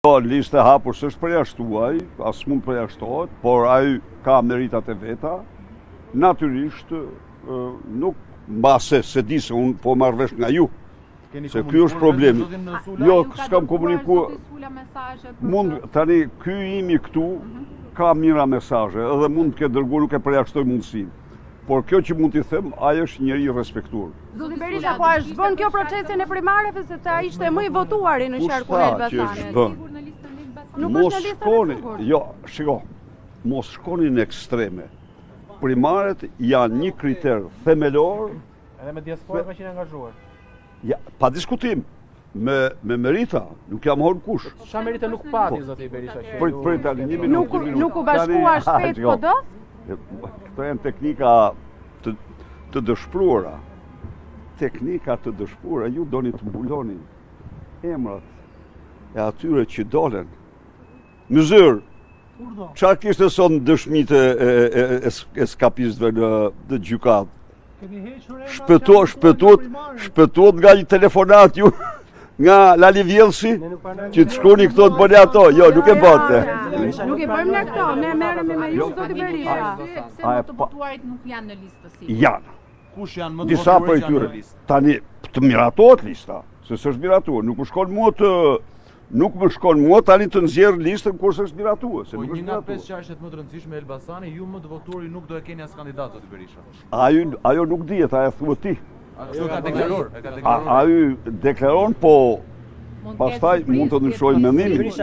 Listë e hapur s'është përjashtuar, as mund përjashtohet, por ai ka meritat e veta. Natyrisht nuk mbase se di se unë po marr vesh nga ju. Se ky është problemi. Jo, s'kam komunikuar. Mund tani ky imi këtu ka mira mesazhe, edhe mund të ketë dërguar, nuk e përjashtoj mundësinë. Por kjo që mund t'i them, ai është njeri i respektuar. Zoti Berisha, po është bën kjo procesin e primareve sepse ai ishte më i votuari në qarkun e Elbasanit. Mos shkoni, jo, shiko, mos shkoni në ekstreme. Primaret janë një kriter themelor. Edhe me diasporën me qenë angazhuar. Ja, pa diskutim. Me merita, nuk jam horë kush. Çfarë merita nuk pati zoti Berisha? Prit tani një minutë. Nuk u bashkua shpejt PD? Këto janë teknika të dëshpruara. Teknika të dëshpruara, ju doni të mbuloni emrat e atyre që dolen. Mëzër, çfarë kishte sot në dëshmitë e skapistëve në gjykatë? Shpëtuat nga një telefonat ju nga Lali Vjellsi që të shkoni këto të bëni ato. Jo, nuk e bëte. Nuk e bëjmë ne këto, ne merremi me ju zoti Berisha. Pse më të votuarit nuk janë në listë si? Janë. Kush janë më të Disa votuarit prej tyre. Tani të miratohet lista, se s'është miratuar. Nuk më shkon mua tani të nxjerr listën kur s'është miratuar, se Po nuk një është nga miratuar. 5 çështjet më të rëndësishme e Elbasani, ju më të votuari nuk do e keni as kandidat zoti Berisha. Ajo nuk dihet, ajo thuhet ti. Kështu ka deklaruar, e ka deklaruar. Ajo deklaron, po pastaj mund të ndryshojë mendimin.